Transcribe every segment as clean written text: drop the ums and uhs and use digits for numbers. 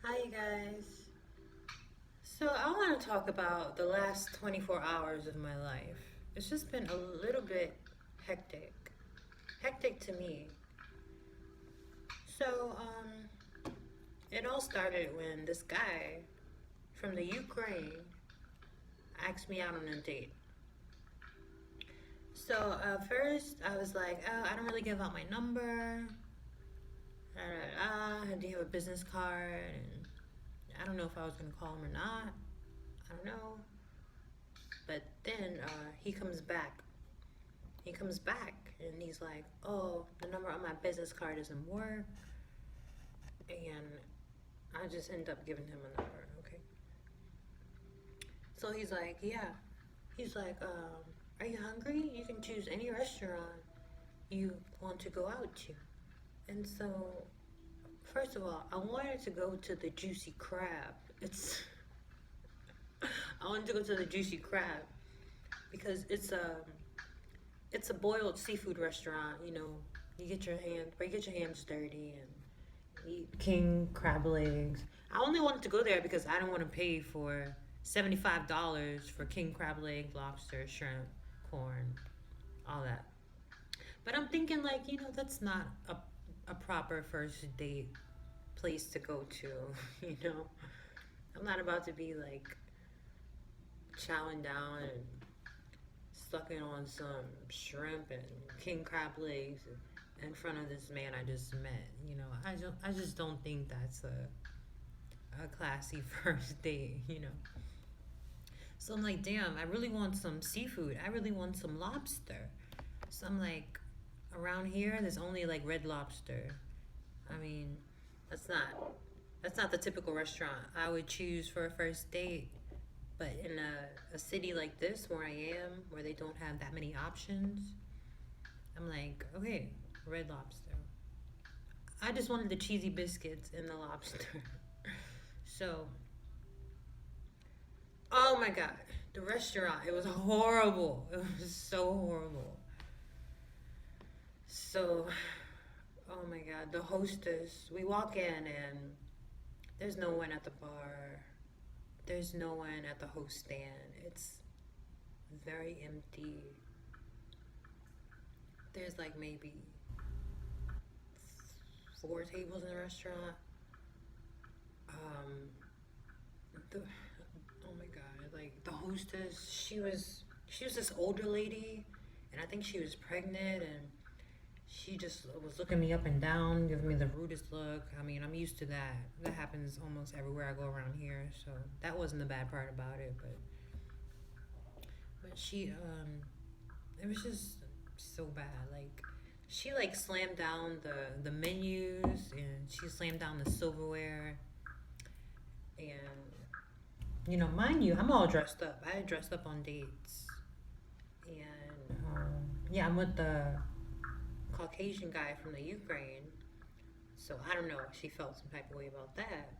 Hi, you guys. So, I want to talk about the last 24 hours of my life. It's just been a little bit hectic. Hectic to me. So, it all started when this guy from the Ukraine asked me out on a date. So, first, I was like, oh, I don't really give out my number. Do you have a business card? And I don't know if I was going to call him or not. I don't know. But then he comes back. He comes back and he's like, "Oh, the number on my business card doesn't work," and I just end up giving him a number. Okay. So he's like, "Yeah." He's like, "Are you hungry? You can choose any restaurant you want to go out to." And so, first of all, I wanted to go to the Juicy Crab. I wanted to go to the Juicy Crab because it's a boiled seafood restaurant. You get your hands dirty and eat king crab legs. I only wanted to go there because I don't want to pay for $75 for king crab leg, lobster, shrimp, corn, all that. But I'm thinking that's not a proper first date place to go to. you know, I'm not about to be like chowing down and sucking on some shrimp and king crab legs in front of this man I just met. I just don't think that's a classy first date. So I'm like, damn, I really want some seafood. I really want some lobster. So I'm like, around here, there's only like Red Lobster. I mean, that's not that's not the typical restaurant I would choose for a first date. But in a city like this, where I am, where they don't have that many options, I'm like, okay, Red Lobster. I just wanted the cheesy biscuits and the lobster. So, oh my god, the restaurant, it was horrible. It was so horrible. So, oh my god, the hostess, we walk in and there's no one at the bar. There's no one at the host stand. It's very empty. There's like maybe four tables in the restaurant. Um, the oh my god, like the hostess, she was this older lady, and I think she was pregnant, and she just was looking me up and down, giving me the rudest look. I mean, I'm used to that. That happens almost everywhere I go around here, so that wasn't the bad part about it. But it was just so bad. Like she like slammed down the menus, and she slammed down the silverware, and mind you, I'm all dressed up. I had dressed up on dates, and yeah, I'm with the Caucasian guy from the Ukraine. So I don't know if she felt some type of way about that,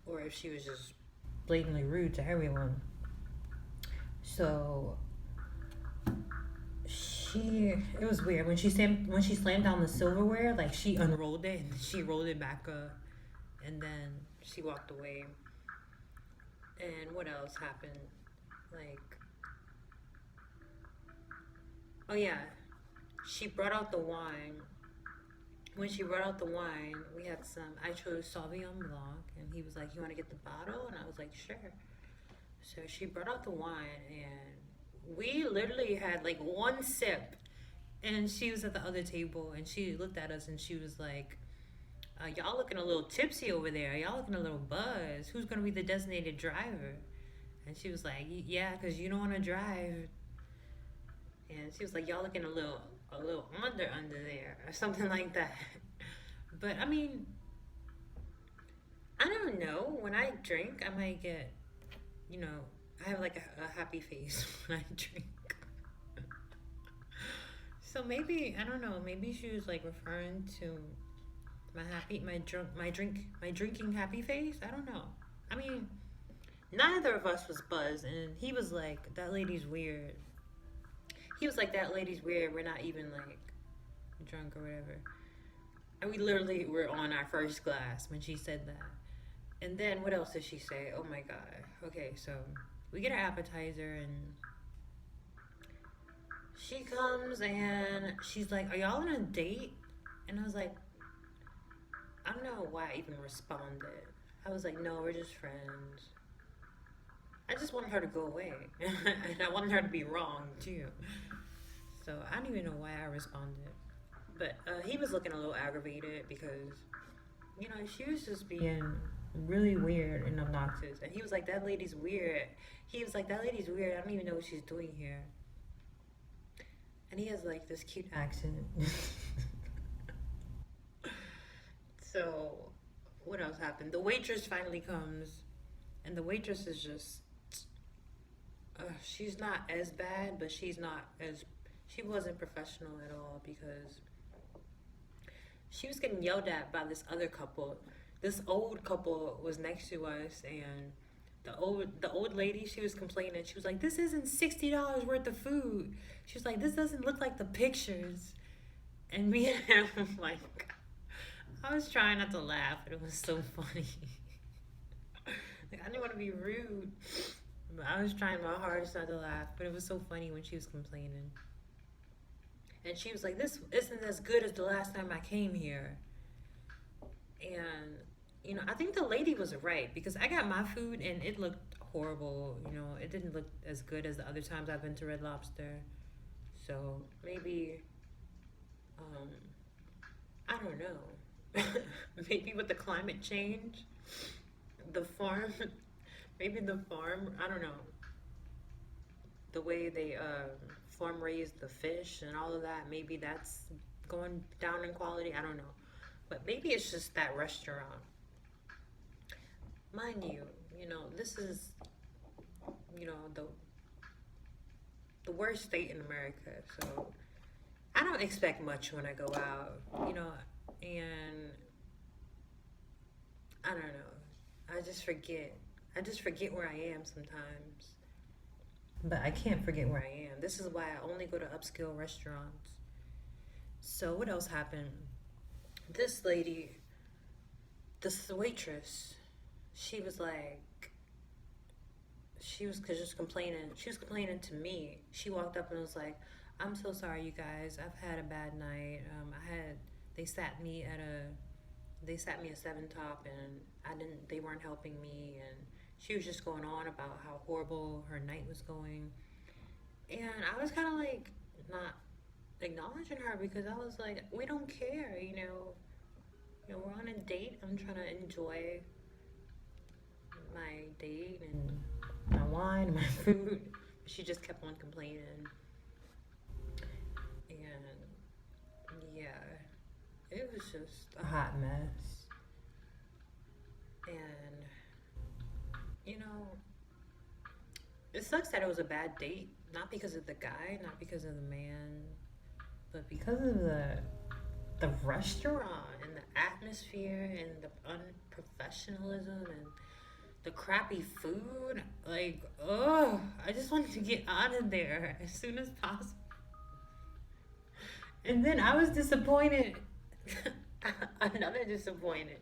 or if she was just blatantly rude to everyone. So it was weird when she slammed down the silverware. Like she unrolled it and she rolled it back up, and then she walked away. And what else happened? Like, oh yeah, she brought out the wine. When she brought out the wine, we had some. I chose Sauvignon Blanc, and he was like, "You want to get the bottle?" And I was like, "Sure." So she brought out the wine, and we literally had like one sip. And she was at the other table, and she looked at us, and she was like, "Y'all looking a little tipsy over there. Y'all looking a little buzzed. Who's gonna be the designated driver?" And she was like, "Yeah, cause you don't want to drive." And she was like, "Y'all looking a little under there, or something like that." But I mean, I don't know. When I drink, I might get, you know, I have like a happy face when I drink. So maybe I don't know. Maybe she was like referring to my drinking happy face. I don't know. I mean, neither of us was buzzed, and he was like, "That lady's weird." He was like, "That lady's weird. We're not even like drunk or whatever." And we literally were on our first glass when she said that. And then what else did she say? Oh my god. Okay, so we get our appetizer and she comes and she's like, "Are y'all on a date?" And I was like, I don't know why I even responded. I was like, "No, we're just friends." I just wanted her to go away. And I wanted her to be wrong too. So I don't even know why I responded. But he was looking a little aggravated because, she was just being really weird and obnoxious. And he was like, "That lady's weird." He was like, "That lady's weird. I don't even know what she's doing here." And he has like this cute accent. So, what else happened? The waitress finally comes, and the waitress is just. She's not as bad, but she's not as. She wasn't professional at all because she was getting yelled at by this other couple. This old couple was next to us, and the old lady, she was complaining. She was like, "This isn't $60 worth of food." She was like, "This doesn't look like the pictures." And me and him, like, I was trying not to laugh, but it was so funny. Like, I didn't want to be rude, but I was trying my hardest not to laugh. But it was so funny when she was complaining. And she was like, "This isn't as good as the last time I came here." And, I think the lady was right because I got my food and it looked horrible. It didn't look as good as the other times I've been to Red Lobster. So maybe, um, I don't know. Maybe with the climate change, the farm, maybe the farm, I don't know, the way they farm raise the fish and all of that, maybe that's going down in quality. I don't know. But maybe it's just that restaurant. Mind you, this is, the worst state in America. So I don't expect much when I go out, and I don't know. I just forget. I just forget where I am sometimes. But I can't forget where I am. This is why I only go to upscale restaurants. So what else happened? This lady, this waitress, she was like, she was just complaining. She was complaining to me. She walked up and was like, "I'm so sorry, you guys. I've had a bad night. They sat me at a 7 Top, and I didn't. They weren't helping me." And she was just going on about how horrible her night was going. And I was kind of like not acknowledging her because I was like, we don't care, we're on a date. I'm trying to enjoy my date and my wine and my food. But she just kept on complaining. And yeah, it was just a hot mess. And, it sucks that it was a bad date. Not because of the guy, not because of the man, but because of the restaurant and the atmosphere and the unprofessionalism and the crappy food. Like, oh, I just wanted to get out of there as soon as possible. And then I was disappointed. Another disappointed.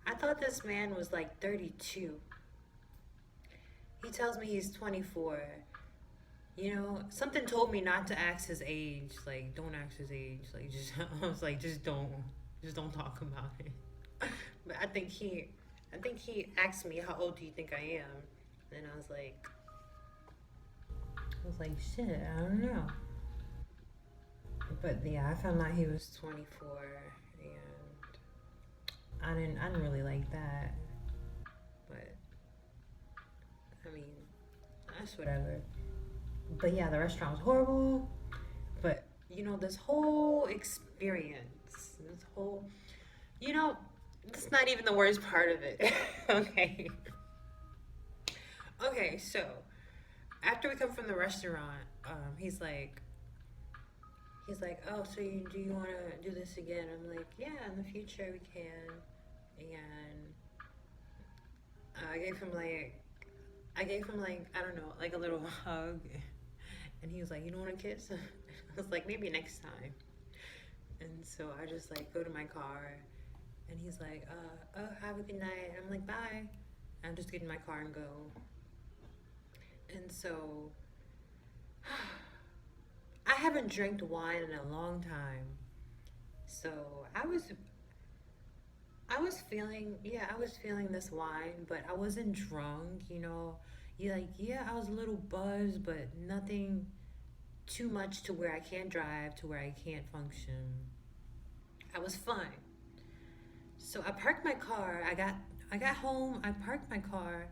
I thought this man was like 32. He tells me he's 24. Something told me not to ask his age. Like, don't ask his age. Like, just I was like, just don't talk about it. But I think he asked me, "How old do you think I am?" And I was like, shit, I don't know. But yeah, I found out he was 24, and I didn't really like that. But I mean, that's whatever. But yeah, the restaurant was horrible. But this whole experience, that's not even the worst part of it. Okay. Okay, so after we come from the restaurant, "Oh, so do you want to do this again?" I'm like, "Yeah, in the future we can." And I gave him like, I don't know, like a little hug, and he was like, "You don't want to kiss?" I was like, "Maybe next time." And so I just like go to my car, And he's like, oh, have a good night. And I'm like, bye. I'm just getting in my car and go. And so I haven't drank wine in a long time. So I was feeling, yeah, I was feeling this wine, but I wasn't drunk, you know. Yeah, like, yeah, I was a little buzzed, but nothing too much to where I can't drive, to where I can't function. I was fine. So I parked my car. I got home, I parked my car,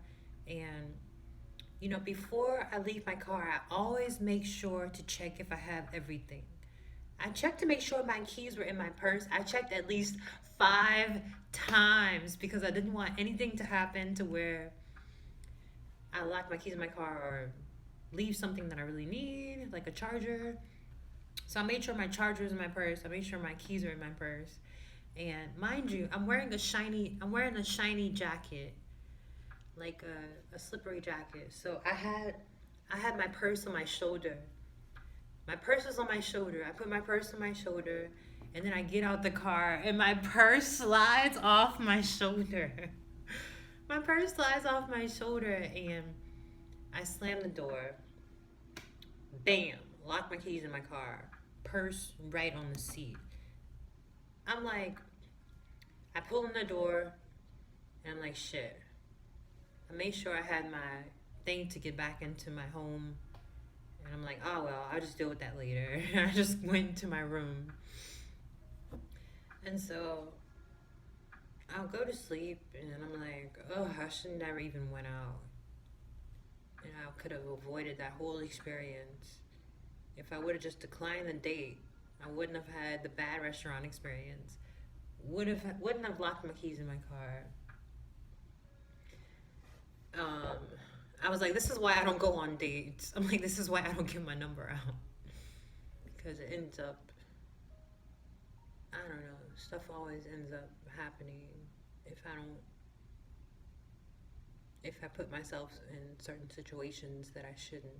and before I leave my car, I always make sure to check if I have everything. I checked to make sure my keys were in my purse. I checked at least 5 times because I didn't want anything to happen to where I lock my keys in my car or leave something that I really need, like a charger. So I made sure my charger is in my purse. I made sure my keys are in my purse. And mind you, I'm wearing a shiny jacket, like a slippery jacket. So I had my purse on my shoulder. My purse was on my shoulder. I put my purse on my shoulder, and then I get out the car, and my purse slides off my shoulder. My purse slides off my shoulder, and I slam the door. Bam! Lock my keys in my car. Purse right on the seat. I'm like, I pull in the door, and I'm like, shit. I made sure I had my thing to get back into my home. And I'm like, oh well, I'll just deal with that later. I just went to my room. And so I'll go to sleep and I'm like, oh, I should never even went out. And I could have avoided that whole experience. If I would have just declined the date, I wouldn't have had the bad restaurant experience. Wouldn't have locked my keys in my car. Um, I was like, this is why I don't go on dates. I'm like, this is why I don't give my number out because it ends up, I don't know, stuff always ends up happening if I don't if I put myself in certain situations that I shouldn't.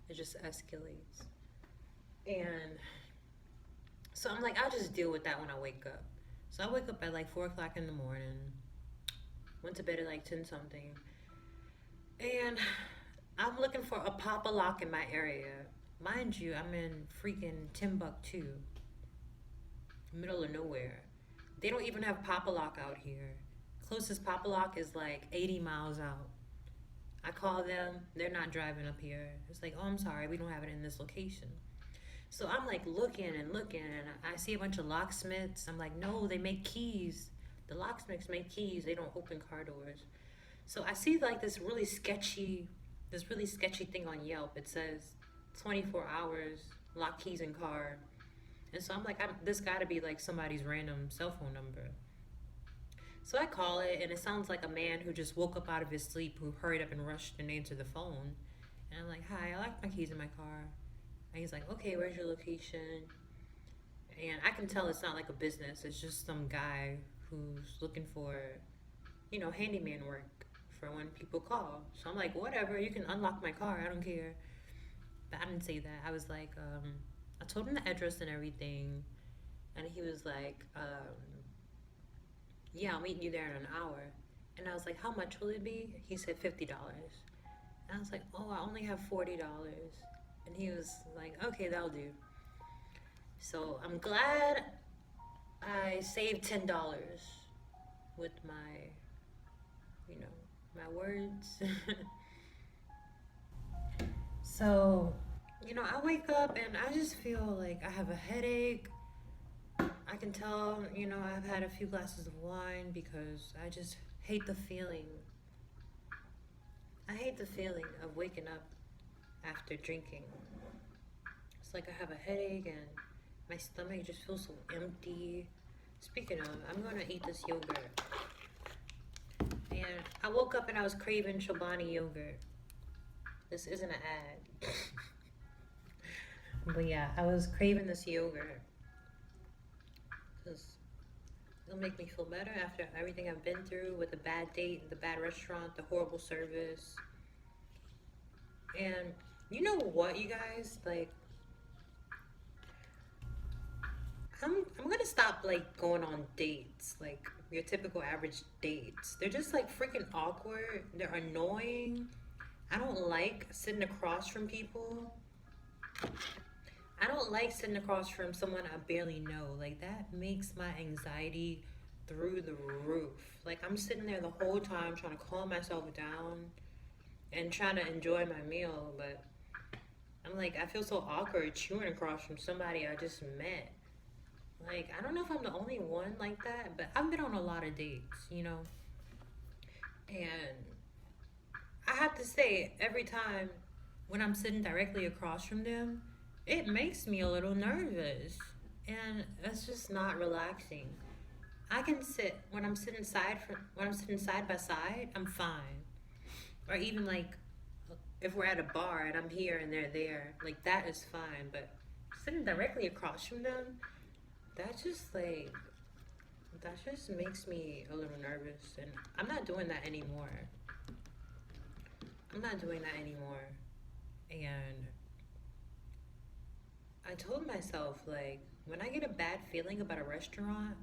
It just escalates. And so I'm like, I'll just deal with that when I wake up. So I wake up at like 4 o'clock in the morning. Went to bed at like 10 something. And I'm looking for a Papa Lock in my area. Mind you, I'm in freaking Timbuktu, middle of nowhere. They don't even have Papa Lock out here. Closest Papa Lock is like 80 miles out. I call them, they're not driving up here. It's like, oh, I'm sorry, we don't have it in this location. So I'm like looking and looking, and I see a bunch of locksmiths. I'm like, no, they make keys. The locksmiths make keys. They don't open car doors. So I see like this really sketchy thing on Yelp. It says 24 hours, lock keys in car. And so I'm like, this got to be like somebody's random cell phone number. So I call it, and it sounds like a man who just woke up out of his sleep, who hurried up and rushed and answered the phone. And I'm like, hi, I left my keys in my car. And he's like, okay, where's your location? And I can tell it's not like a business. It's just some guy who's looking for, handyman work for when people call. So I'm like, whatever, you can unlock my car. I don't care. But I didn't say that. I was like, I told him the address and everything. And he was like, yeah, I'll meet you there in an hour. And I was like, how much will it be? He said $50. And I was like, oh, I only have $40. And he was like, okay, that'll do. So I'm glad I saved $10 with my words. So, I wake up and I just feel like I have a headache. I can tell, I've had a few glasses of wine because I just hate the feeling. I hate the feeling of waking up after drinking. It's like I have a headache and my stomach just feels so empty. Speaking of, I'm gonna eat this yogurt. And I woke up and I was craving Chobani yogurt. This isn't an ad. But yeah, I was craving this yogurt. Because it'll make me feel better after everything I've been through with the bad date, the bad restaurant, the horrible service. And you know what, you guys? Like, I'm gonna stop like going on dates, like your typical average dates. They're just like freaking awkward. They're annoying. I don't like sitting across from people. I don't like sitting across from someone I barely know. Like that makes my anxiety through the roof. Like I'm sitting there the whole time trying to calm myself down and trying to enjoy my meal, but I'm like I feel so awkward chewing across from somebody I just met. Like I don't know if I'm the only one like that, but I've been on a lot of dates. And I have to say every time when I'm sitting directly across from them, it makes me a little nervous. And it's just not relaxing. I can sit when I'm sitting side by side, I'm fine. Or even like if we're at a bar and I'm here and they're there, like that is fine. But sitting directly across from them, that just like that just makes me a little nervous, and I'm not doing that anymore. I'm not doing that anymore. And I told myself, like, when I get a bad feeling about a restaurant,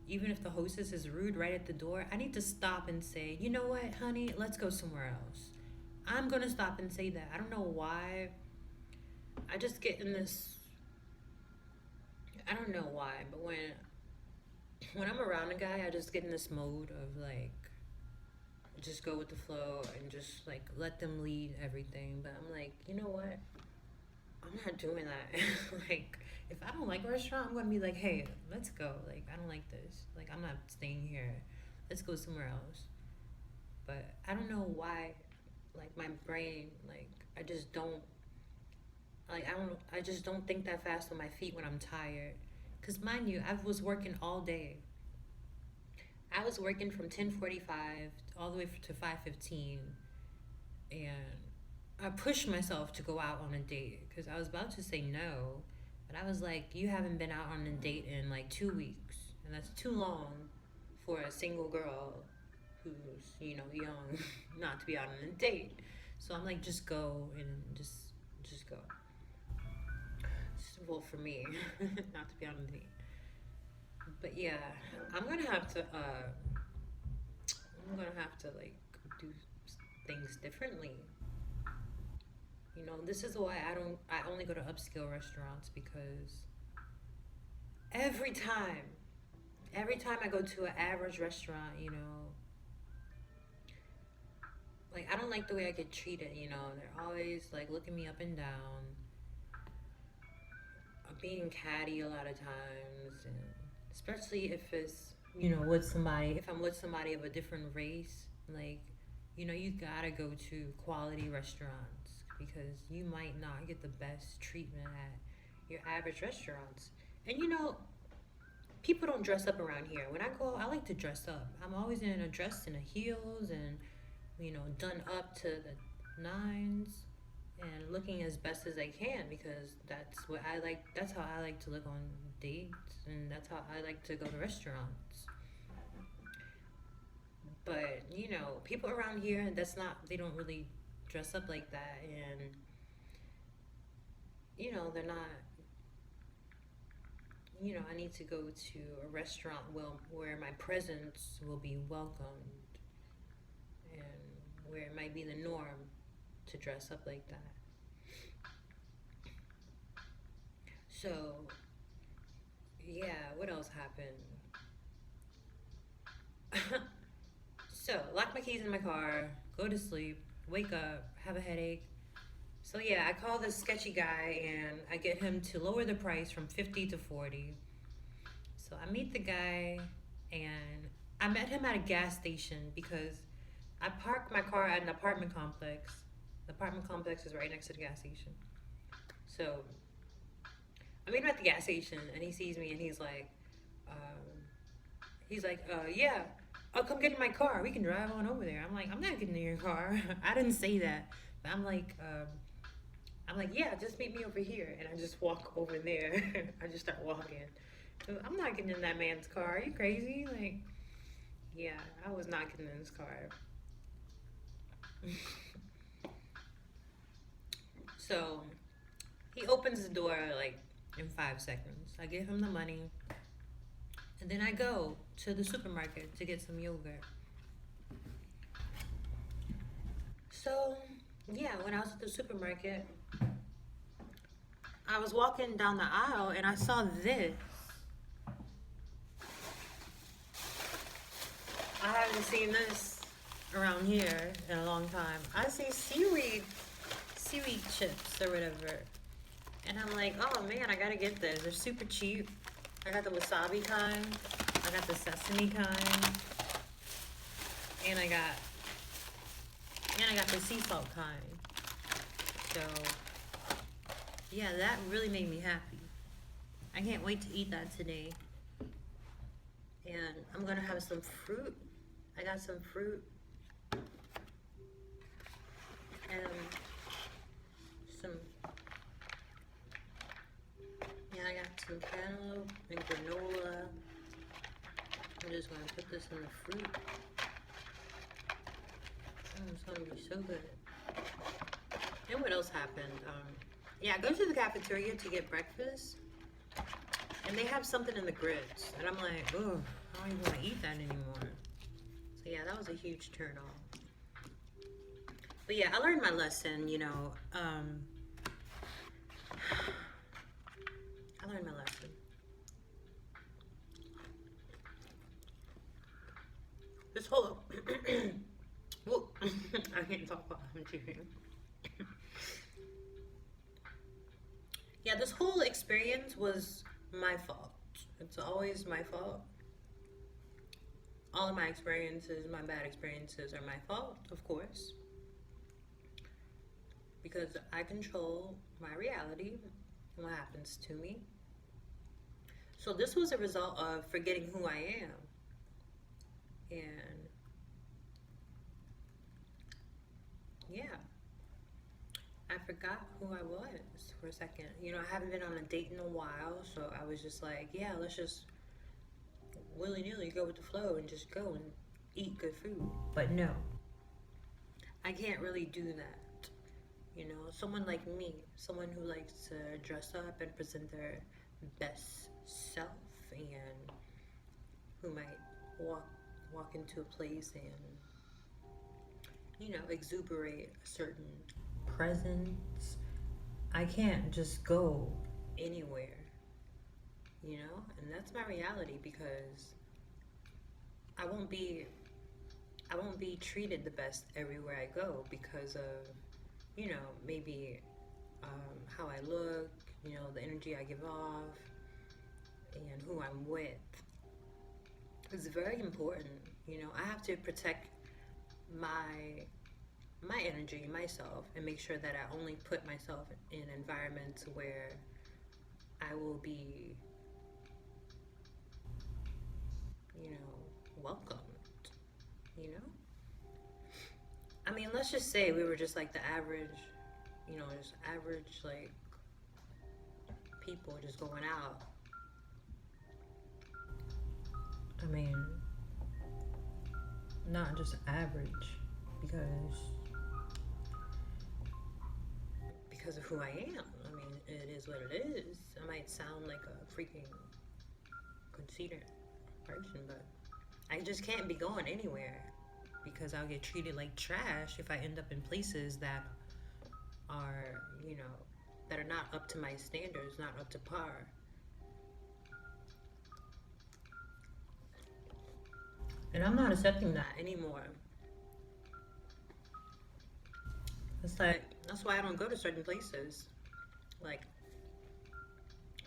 even if the hostess is rude right at the door, I need to stop and say, you know what, honey, let's go somewhere else. I'm gonna stop and say that. I don't know why. I just get in this. I don't know why, but when I'm around a guy, I just get in this mode of like just go with the flow and just like let them lead everything. But I'm like, you know what? I'm not doing that. Like, if I don't like a restaurant, I'm gonna be like, hey, let's go. Like, I don't like this. Like, I'm not staying here. Let's go somewhere else. But I don't know why. Like, my brain, like, I just don't. Like, I don't. I just don't think that fast on my feet when I'm tired. Cause mind you, I was working all day. I was working from 10:45 all the way to 5:15, and I pushed myself to go out on a date because I was about to say no, but I was like, you haven't been out on a date in like 2 weeks, and that's too long for a single girl who's young not to be out on a date. So I'm like, just go and just go. Well, for me, not to be on a date. But yeah, I'm gonna have to. I'm gonna have to like do things differently. This is why I only go to upscale restaurants because every time, every time I go to an average restaurant, like I don't like the way I get treated, they're always like looking me up and down, being catty a lot of times, and especially if it's, with somebody, if I'm with somebody of a different race, like, you gotta go to quality restaurants because you might not get the best treatment at your average restaurants. And people don't dress up around here. When I go, I like to dress up. I'm always in a dress and a heels and, done up to the nines and looking as best as I can because that's what I like. That's how I like to look on dates, and that's how I like to go to restaurants. But people around here, that's not. They don't really dress up like that, and they're not. I need to go to a restaurant where my presence will be welcomed, and where it might be the norm to dress up like that. So, yeah, what else happened? So, lock my keys in my car, go to sleep, wake up, have a headache. So, yeah, I call this sketchy guy and I get him to lower the price from 50 to 40. So, I meet the guy and I met him at a gas station because I parked my car at an apartment complex. The apartment complex is right next to the gas station. So, I meet him at the gas station and he sees me and yeah, I'll come get in my car. We can drive on over there. I'm like, I'm not getting in your car. I didn't say that. But I'm like, yeah, just meet me over here. And I just walk over there. I just start walking. I'm not getting in that man's car. Are you crazy? Like, yeah, I was not getting in his car. So he opens the door like in 5 seconds. I give him the money, and then I go to the supermarket to get some yogurt. So, yeah, when I was at the supermarket, I was walking down the aisle and I saw this. I haven't seen this around here in a long time. I see seaweed chips or whatever. And I'm like, oh man, I gotta get this. They're super cheap. I got the wasabi kind. I got the sesame kind. And I got the sea salt kind. So yeah, that really made me happy. I can't wait to eat that today. And I'm gonna have some fruit. I got some fruit. And some, yeah, I got some cantaloupe and granola. I'm just gonna put this in the fruit. Oh, it's gonna be so good. And what else happened? Yeah, I go to the cafeteria to get breakfast, and they have something in the grits, and I'm like, oh, I don't even want to eat that anymore. So yeah, that was a huge turn off. But yeah, I learned my lesson, you know. I learned my lesson. This whole, well, I can't talk about I'm chewing. Yeah, this whole experience was my fault. It's always my fault. All of my experiences, my bad experiences, are my fault, of course, because I control my reality and what happens to me. So this was a result of forgetting who I am. And yeah, I forgot who I was for a second. You know, I haven't been on a date in a while, so I was just like, yeah, let's just willy-nilly go with the flow and just go and eat good food. But no, I can't really do that. You know, someone like me, someone who likes to dress up and present their best self, and who might walk into a place and, you know, exuberate a certain presence. I can't just go anywhere, you know? And that's my reality, because I won't be treated the best everywhere I go because of, you know, maybe how I look, you know, the energy I give off, and who I'm with. It's very important. You know, I have to protect my energy, myself, and make sure that I only put myself in environments where I will be, you know, welcomed, you know? I mean, let's just say we were just like the average, you know, just average, like, people just going out. I mean, not just average, because of who I am. I mean, it is what it is. I might sound like a freaking conceited person, but I just can't be going anywhere because I'll get treated like trash if I end up in places that are, you know, that are not up to my standards, not up to par. And I'm not accepting that anymore. It's like, that's why I don't go to certain places. Like,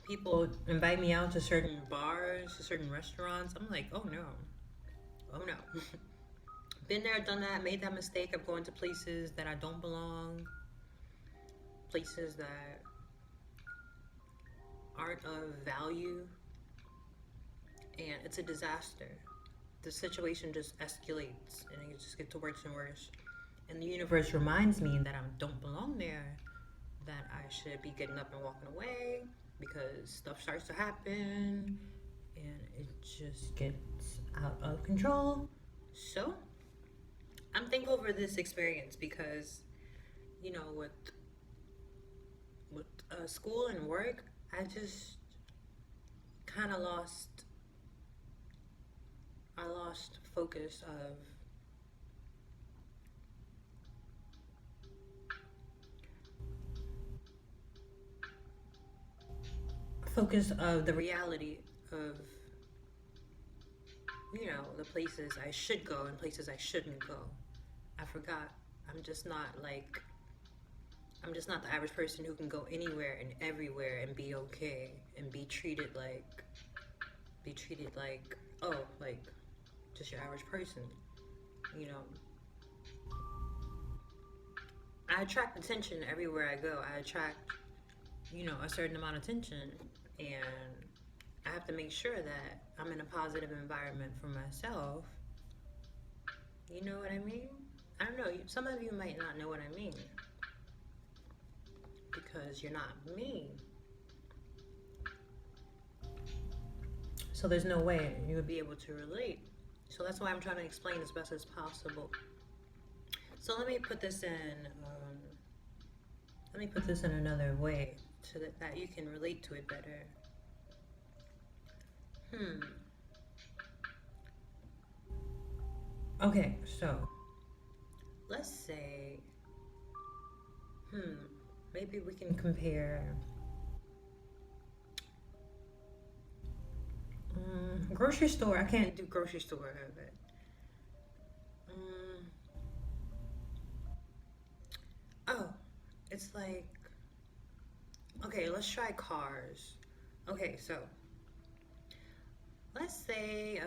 people invite me out to certain bars, to certain restaurants. I'm like, oh no. Oh no. Been there, done that, made that mistake of going to places that I don't belong, places that aren't of value, and it's a disaster. The situation just escalates and it just gets worse and worse. And the universe reminds me that I don't belong there, that I should be getting up and walking away because stuff starts to happen and it just gets out of control. So, I'm thankful for this experience because, you know, with school and work, I just kind of I lost focus of the reality of, the places I should go and places I shouldn't go. I forgot. I'm just not like I'm just not the average person who can go anywhere and everywhere and be okay and be treated like oh, like just your average person. You know, I attract attention everywhere I go. I attract, a certain amount of attention, and I have to make sure that I'm in a positive environment for myself. You know what I mean? I don't know. Some of you might not know what I mean because you're not me. So there's no way you would be able to relate. So that's why I'm trying to explain as best as possible. So let me put this in. Let me put this in another way so that you can relate to it better. Okay, so let's say, maybe we can compare grocery store. I can't do grocery store, but oh, it's like, okay, let's try cars. Okay, so let's say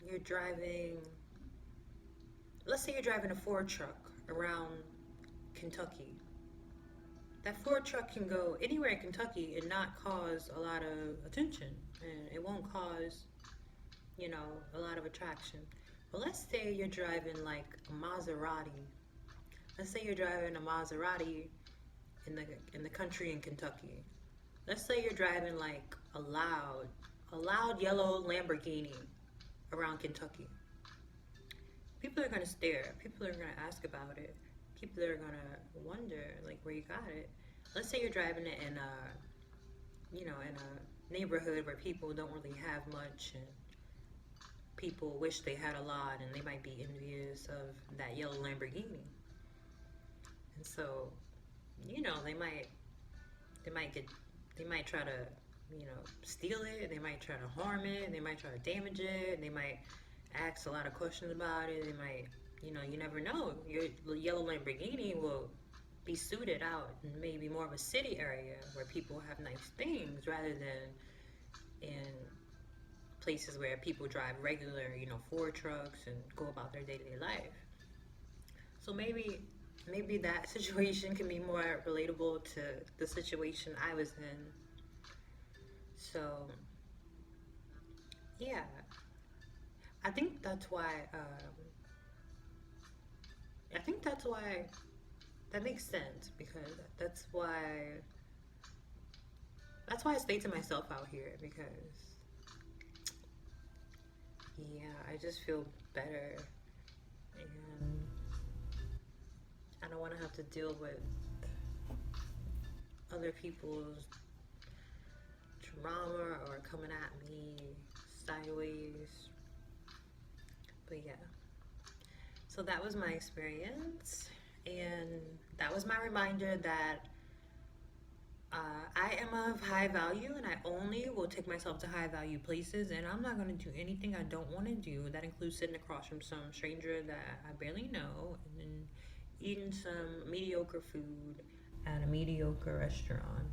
you're driving. Let's say you're driving a Ford truck around Kentucky. That Ford truck can go anywhere in Kentucky and not cause a lot of attention, and it won't cause, a lot of attraction. But let's say you're driving like a Maserati. Let's say you're driving a Maserati in the country in Kentucky. Let's say you're driving like a loud yellow Lamborghini around Kentucky. People are gonna stare. People are gonna ask about it. People are gonna wonder like where you got it. Let's say you're driving it in a neighborhood where people don't really have much, and people wish they had a lot, and they might be envious of that yellow Lamborghini. And so, they might try to, steal it. They might try to harm it. They might try to damage it. They might ask a lot of questions about it. They might, you never know. Your yellow Lamborghini will be suited out in maybe more of a city area where people have nice things rather than in places where people drive regular, Ford trucks and go about their day-to-day life. So maybe that situation can be more relatable to the situation I was in. So yeah, I think that's why. I think that's why that makes sense because that's why I stay to myself out here because yeah, I just feel better and I don't want to have to deal with other people's drama or coming at me sideways. But yeah, so that was my experience, and that was my reminder that I am of high value and I only will take myself to high value places, and I'm not going to do anything I don't want to do. That includes sitting across from some stranger that I barely know and then eating some mediocre food at a mediocre restaurant.